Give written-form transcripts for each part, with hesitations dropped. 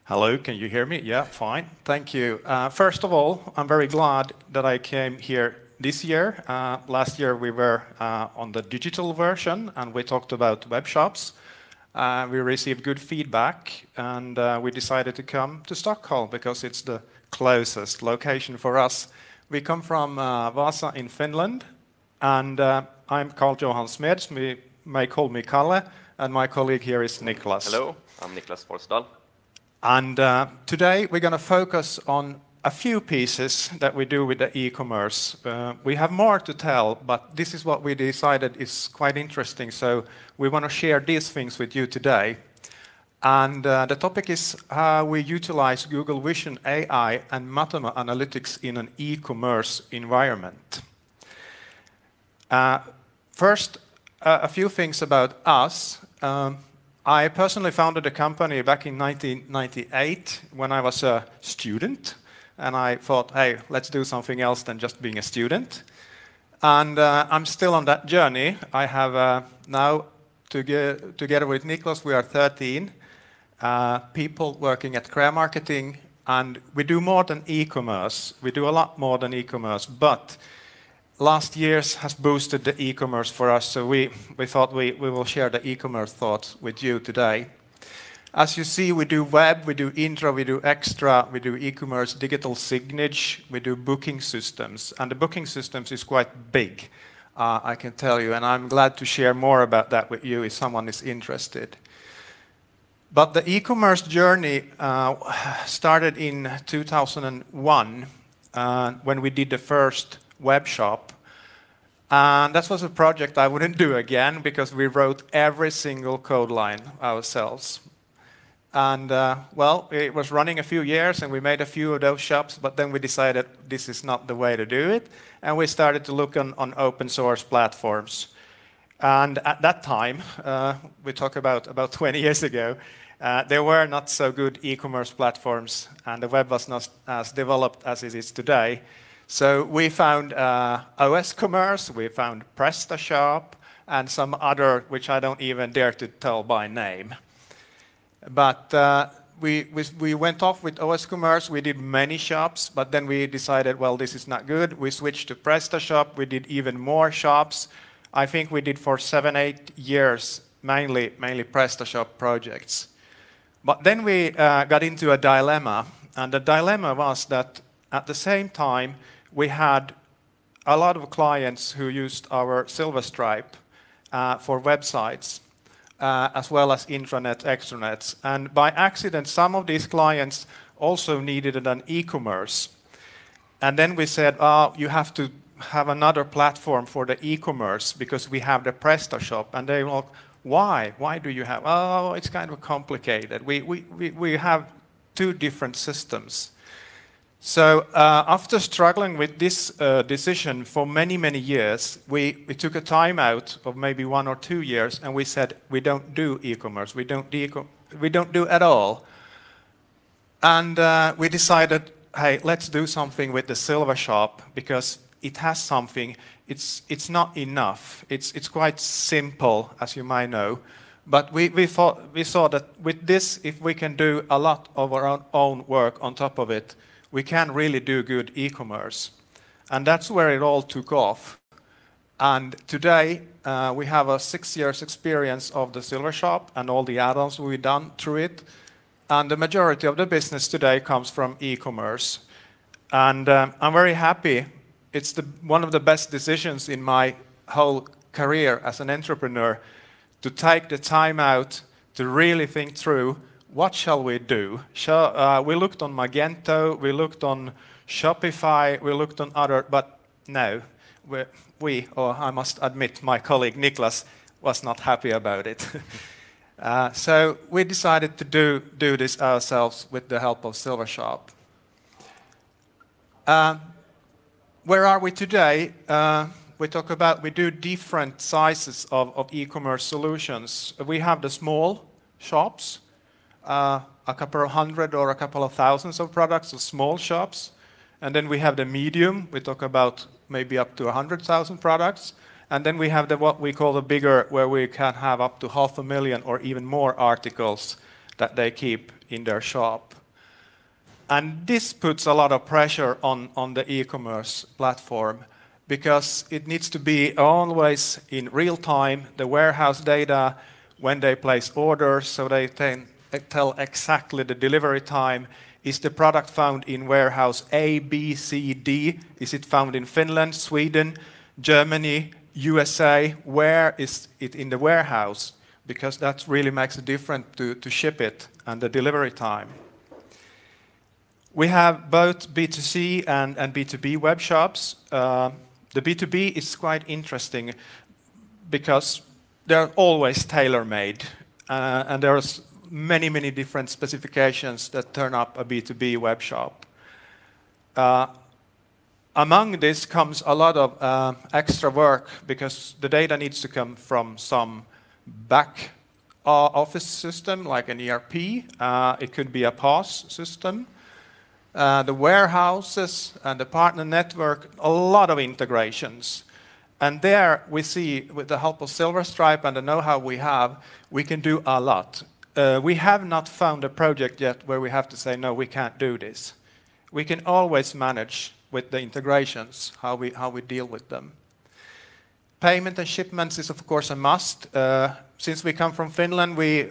Hello, can you hear me? Yeah, fine. Thank you. First of all, I'm very glad that I came here this year. Last year we were on the digital version and we talked about web shops. We received good feedback and we decided to come to Stockholm because it's the closest location for us. We come from Vasa in Finland and I'm Carl-Johan Smeds. You may call me Kalle, and my colleague here is Niklas. Hello, I'm Niklas Forsdahl. And today we're going to focus on a few pieces that we do with the e-commerce. We have more to tell, but this is what we decided is quite interesting, so we want to share these things with you today. And the topic is how we utilize Google Vision AI and Matomo analytics in an e-commerce environment. First, a few things about us. I personally founded a company back in 1998 when I was a student. And I thought, hey, let's do something else than just being a student. And I'm still on that journey. I have now, together with Niklas, we are 13 people working at Crea Marketing. And we do more than e-commerce. We do a lot more than e-commerce. But last year's has boosted the e-commerce for us. So we thought we will share the e-commerce thoughts with you today. As you see, we do web, we do intro, we do extra, we do e-commerce, digital signage, we do booking systems. And the booking systems is quite big, I can tell you. And I'm glad to share more about that with you if someone is interested. But the e-commerce journey started in 2001 when we did the first web shop. And that was a project I wouldn't do again because we wrote every single code line ourselves. And well, it was running a few years and we made a few of those shops, but then we decided this is not the way to do it. And we started to look on open source platforms. And at that time, we talk about 20 years ago, there were not so good e-commerce platforms and the web was not as developed as it is today. So we found OS Commerce, we found PrestaShop, and some other, which I don't even dare to tell by name. But we went off with OS Commerce, we did many shops, but then we decided, well, this is not good. We switched to PrestaShop, we did even more shops. I think we did for 7-8 years, mainly PrestaShop projects. But then we got into a dilemma, and the dilemma was that at the same time, we had a lot of clients who used our Silver Stripe for websites. As well as intranet, extranets. And by accident, some of these clients also needed an e-commerce. And then we said, oh, you have to have another platform for the e-commerce because we have the PrestaShop. And they were like, why? Why do you have? Oh, it's kind of complicated. We have two different systems. So after struggling with this decision for many, many years, we took a time out of maybe 1 or 2 years, and we said, we don't do e-commerce. We don't do at all. And we decided, hey, let's do something with the Silver Shop because it has something. It's not enough. It's quite simple, as you might know. But we saw that with this, if we can do a lot of our own work on top of it, we can really do good e-commerce. And that's where it all took off. And today, we have a 6 years experience of the Silver Shop and all the add-ons we've done through it. And the majority of the business today comes from e-commerce. And I'm very happy. It's one of the best decisions in my whole career as an entrepreneur to take the time out to really think through what shall we do? We looked on Magento, we looked on Shopify, we looked on other, but no, or I must admit, my colleague Niklas was not happy about it. So we decided to do this ourselves with the help of Silver Shop. Where are we today? We do different sizes of e-commerce solutions. We have the small shops, a couple of hundred or a couple of thousands of products, so small shops. And then we have the medium, we talk about maybe up to 100,000 products. And then we have what we call the bigger, where we can have up to 500,000 or even more articles that they keep in their shop. And this puts a lot of pressure on the e-commerce platform because it needs to be always in real time, the warehouse data, when they place orders, so they tell exactly the delivery time. Is the product found in warehouse A, B, C, D? Is it found in Finland, Sweden, Germany, USA? Where is it in the warehouse? Because that really makes a difference to ship it and the delivery time. We have both B2C and B2B web shops. The B2B is quite interesting because they're always tailor-made, and there's many different specifications that turn up a B2B web shop. Among this comes a lot of extra work because the data needs to come from some back office system like an ERP. It could be a POS system. The warehouses and the partner network, a lot of integrations. And there we see, with the help of Silverstripe and the know-how we have, we can do a lot. We have not found a project yet where we have to say, no, we can't do this. We can always manage with the integrations, how we deal with them. Payment and shipments is, of course, a must. Since we come from Finland, we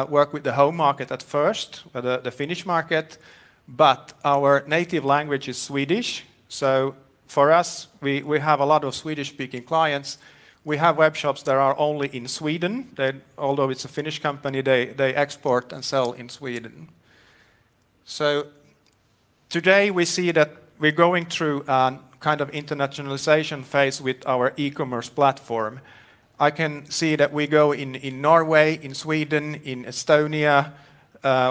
work with the home market at first, the Finnish market. But our native language is Swedish, so for us, we have a lot of Swedish-speaking clients. We have web shops that are only in Sweden. Although it's a Finnish company, they export and sell in Sweden. So today we see that we're going through a kind of internationalization phase with our e-commerce platform. I can see that we go in Norway, in Sweden, in Estonia,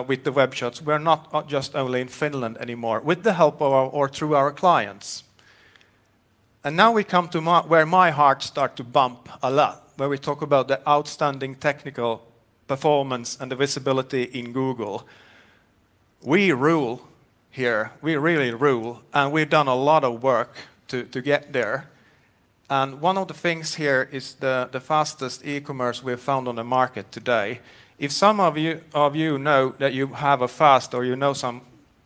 with the web shops. We're not just only in Finland anymore, with the help of or through our clients. And now we come to where my heart starts to bump a lot, where we talk about the outstanding technical performance and the visibility in Google. We rule here, we really rule, and we've done a lot of work to get there. And one of the things here is the fastest e-commerce we've found on the market today. If some of you know that you have a fast or you know some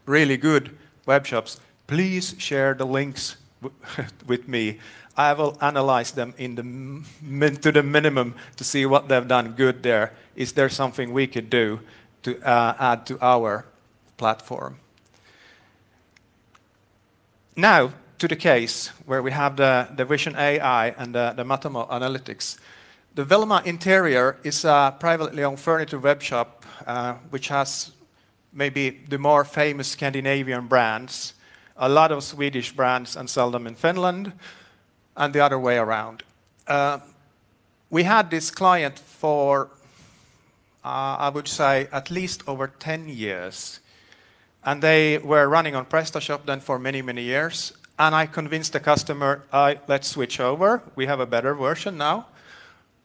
really good web shops, please share the links with me. I will analyze them to the minimum to see what they've done good there. Is there something we could do to add to our platform? Now to the case where we have the Vision AI and the Matomo analytics. The Velma Interior is a privately owned furniture web shop which has maybe the more famous Scandinavian brands, a lot of Swedish brands, and sell them in Finland, and the other way around. We had this client for, I would say, at least over 10 years. And they were running on PrestaShop then for many, many years. And I convinced the customer, let's switch over. We have a better version now.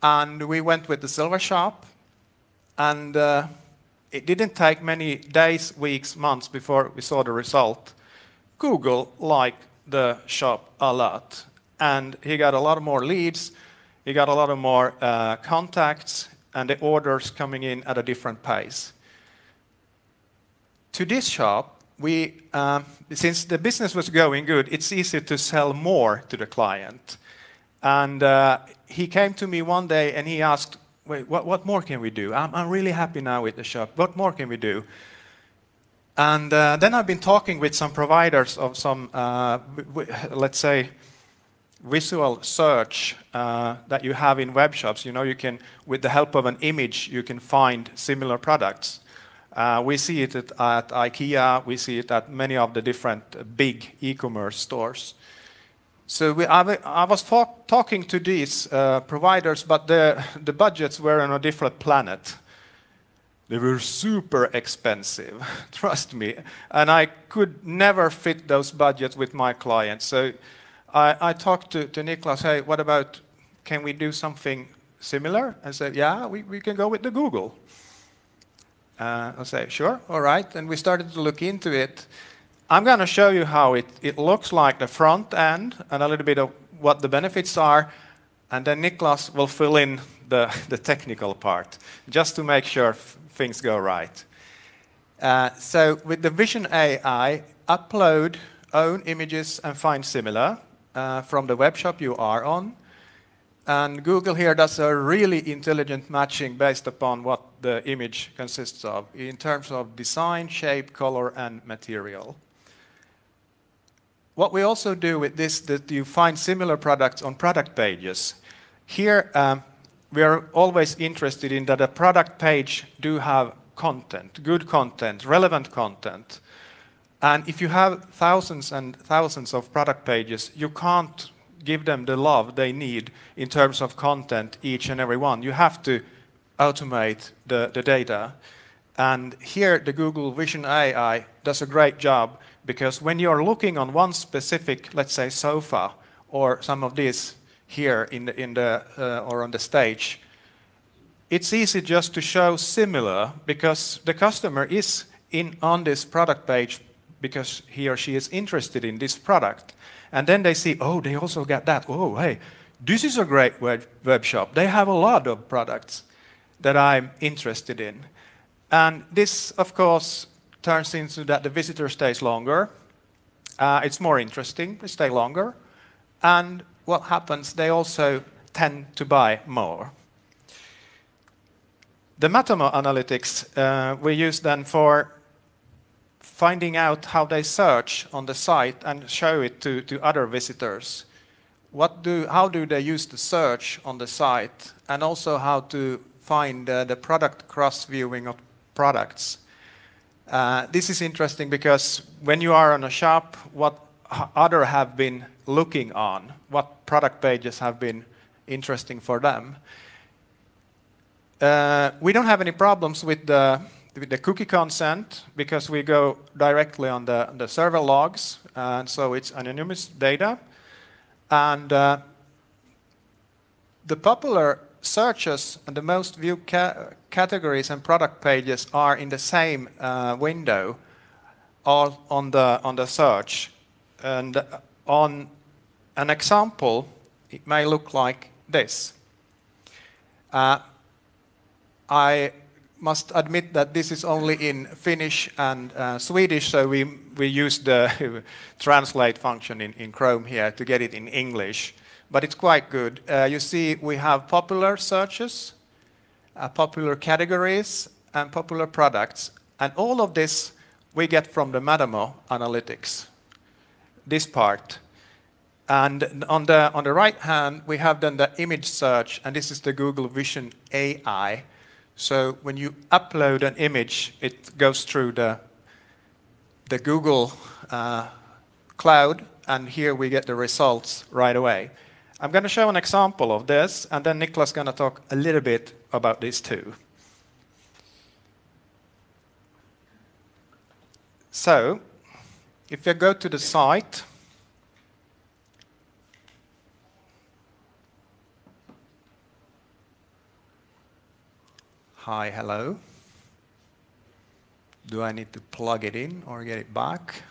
And we went with the Silver Shop, and it didn't take many days, weeks, months before we saw the result. Google liked the shop a lot, and he got a lot more leads, he got a lot of more contacts, and the orders coming in at a different pace. To this shop, since the business was going good, it's easy to sell more to the client. And he came to me one day and he asked, wait, what more can we do? I'm really happy now with the shop. What more can we do? And then I've been talking with some providers of some, let's say, visual search that you have in web shops. You know, you can, with the help of an image, you can find similar products. We see it at IKEA. We see it at many of the different big e-commerce stores. So I was talking to these providers, but the budgets were on a different planet. They were super expensive, trust me. And I could never fit those budgets with my clients. So I talked to Niklas, hey, what about, can we do something similar? I said, yeah, we can go with the Google. I say, sure, all right. And we started to look into it. I'm going to show you how it looks like the front end and a little bit of what the benefits are. And then Niklas will fill in the technical part, just to make sure things go right. So with the Vision AI, upload own images and find similar from the web shop you are on. And Google here does a really intelligent matching based upon what the image consists of in terms of design, shape, color, and material. What we also do with this, that you find similar products on product pages. Here, we are always interested in that a product page do have content, good content, relevant content. And if you have thousands and thousands of product pages, you can't give them the love they need in terms of content, each and every one. You have to automate the data. And here, the Google Vision AI does a great job, because when you're looking on one specific, let's say, sofa, or some of these here or on the stage, it's easy just to show similar, because the customer is on this product page because he or she is interested in this product. And then they see, oh, they also got that. Oh, hey, this is a great web shop. They have a lot of products that I'm interested in. And this, of course, turns into that the visitor stays longer. It's more interesting, they stay longer. And what happens, they also tend to buy more. The Matomo analytics we use then for finding out how they search on the site and show it to other visitors. How do they use the search on the site, and also how to find the product cross-viewing of products. This is interesting because when you are on a shop, what others have been looking on, what product pages have been interesting for them. We don't have any problems with the cookie consent, because we go directly on the server logs, and so it's anonymous data. And the popular searches and the most viewed categories and product pages are in the same window, all on the search. And on an example, it may look like this. I must admit that this is only in Finnish and Swedish, so we use the translate function in Chrome here to get it in English. But it's quite good. You see, we have popular searches, popular categories, and popular products. And all of this we get from the Matomo analytics, this part. And on the right hand, we have then the image search, and this is the Google Vision AI. So when you upload an image, it goes through the Google cloud, and here we get the results right away. I'm going to show an example of this, and then Niklas is going to talk a little bit about this too. So, if you go to the site, hi, hello. Do I need to plug it in or get it back?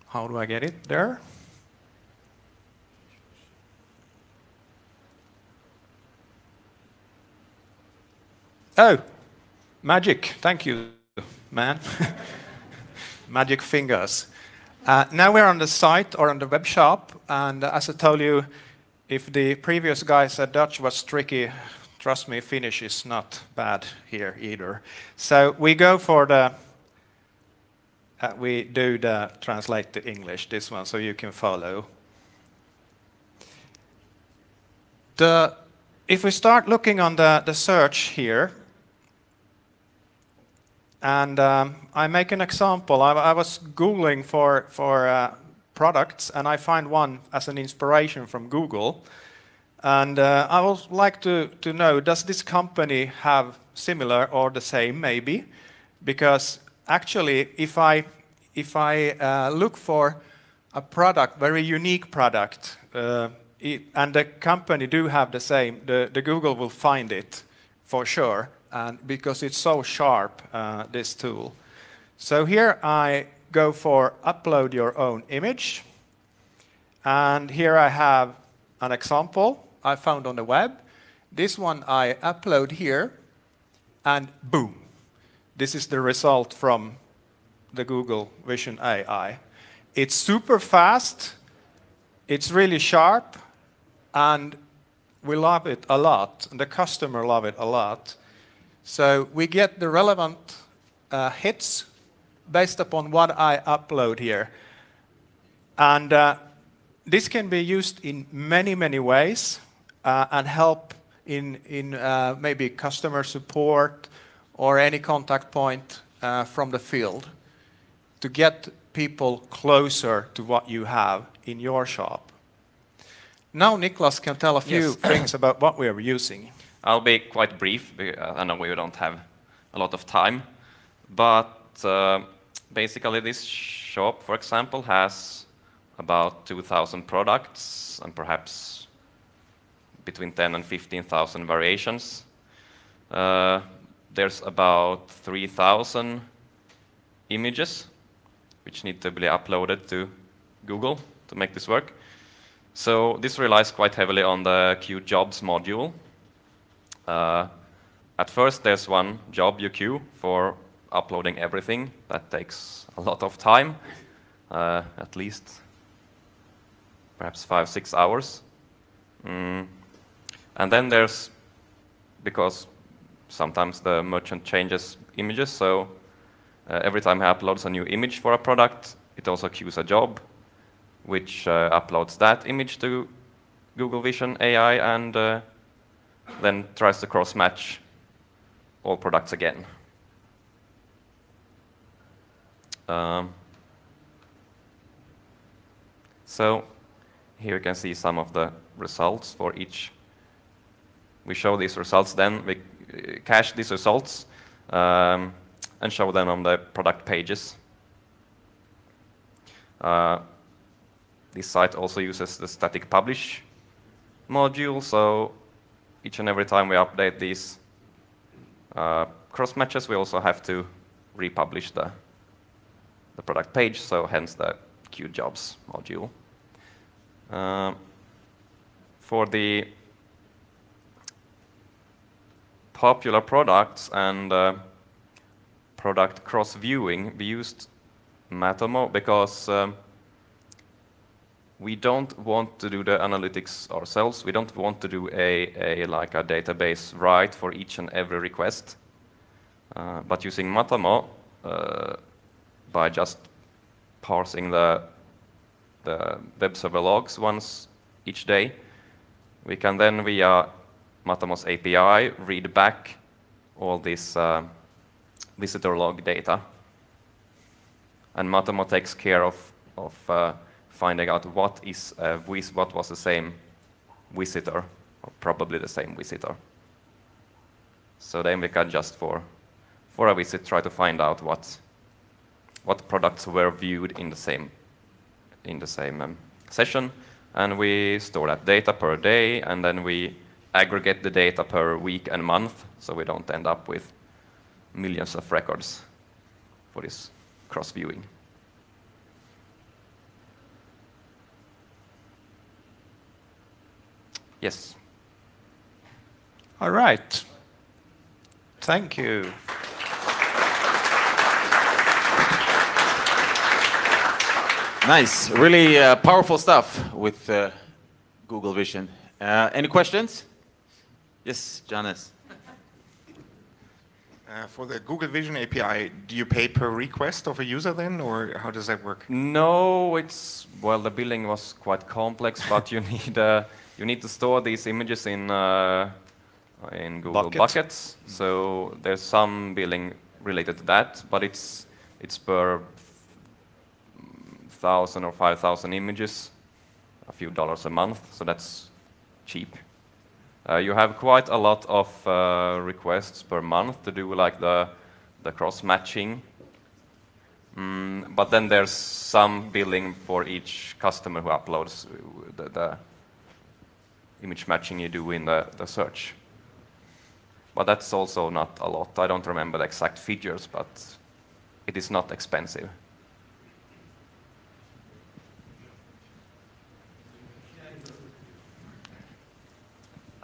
How do I get it there? Oh, magic. Thank you, man. Magic fingers. Now we're on the site or on the web shop, and as I told you, if the previous guy said Dutch was tricky, trust me, Finnish is not bad here either. So we go for we do the translate to English, this one, so you can follow. If we start looking on the search here, and I make an example. I was Googling for products, and I find one as an inspiration from Google. And I would like to know, does this company have similar or the same, maybe? Because actually, if I look for a product, very unique product, and the company do have the same, the Google will find it for sure. And because it's so sharp, this tool. So here I go for upload your own image. And here I have an example I found on the web. This one I upload here, and boom. This is the result from the Google Vision AI. It's super fast, it's really sharp, and we love it a lot, and the customer love it a lot. So we get the relevant hits based upon what I upload here. And this can be used in many, many ways and help in maybe customer support or any contact point from the field to get people closer to what you have in your shop. Now Niklas can tell a few things about what we are using. I'll be quite brief. I know we don't have a lot of time, but basically this shop, for example, has about 2,000 products and perhaps between 10 and 15,000 variations. There's about 3,000 images which need to be uploaded to Google to make this work. So this relies quite heavily on the Q jobs module. At first there's one job you queue for uploading everything. That takes a lot of time, at least perhaps 5-6 hours. And then there's, because sometimes the merchant changes images, so every time he uploads a new image for a product, it also queues a job, which uploads that image to Google Vision AI and then tries to cross-match all products again. So here you can see some of the results for each. We show these results, then we cache these results and show them on the product pages. This site also uses the static publish module, so each and every time we update these cross matches, we also have to republish the product page, so hence the QJobs module. For the popular products and product cross-viewing, we used Matomo because we don't want to do the analytics ourselves. We don't want to do like a database write for each and every request. But using Matomo, by just parsing the web server logs once each day, we can then via Matomo's API read back all this visitor log data. And Matomo takes care of finding out what was the same visitor, or probably the same visitor. So then we can just for a visit try to find out what products were viewed in the same session, and we store that data per day, and then we aggregate the data per week and month, so we don't end up with millions of records for this cross-viewing. Yes. All right. Thank you. Nice, really powerful stuff with Google Vision. Any questions? Yes, Johannes. For the Google Vision API, do you pay per request of a user then, or how does that work? No, well, the billing was quite complex, but you need to store these images in Google buckets. So there's some billing related to that, but it's per 1,000 or 5,000 images, a few dollars a month, so that's cheap. You have quite a lot of requests per month to do like the cross-matching, but then there's some billing for each customer who uploads the image matching you do in the search. But that's also not a lot. I don't remember the exact figures, but it is not expensive.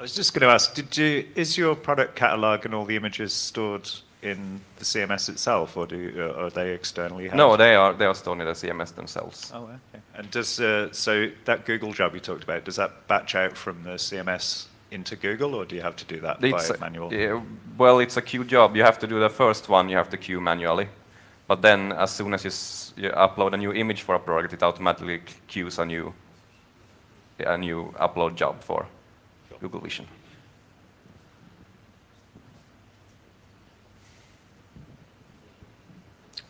I was just going to ask, is your product catalog and all the images stored in the CMS itself, or are they externally held? No, they are stored in the CMS themselves. Oh, okay. And does so that Google job you talked about, does that batch out from the CMS into Google, or do you have to do that by manual? Well, it's a queue job. You have to do the first one. You have to queue manually, but then as soon as you upload a new image for a product, it automatically queues a new upload job for Google Vision.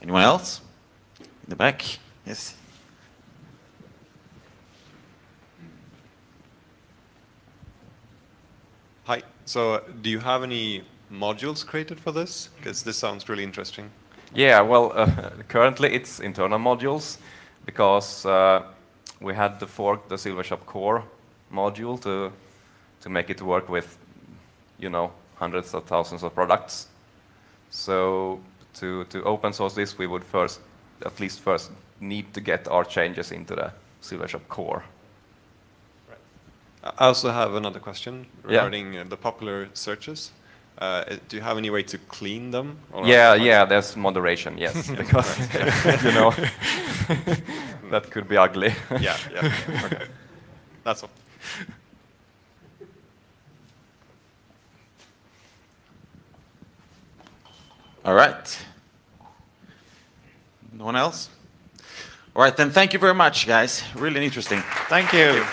Anyone else? In the back? Yes. Hi. So do you have any modules created for this? Because this sounds really interesting. Yeah, well, currently it's internal modules because we had to fork the Silvershop core module to make it work with, hundreds of thousands of products. So to open source this, we would at least first need to get our changes into the Silvershop core. I also have another question regarding the popular searches. Do you have any way to clean them? Yeah, there's moderation, yes, because that could be ugly. Yeah. Okay. That's all. All right. No one else? All right, then thank you very much, guys. Really interesting. Thank you.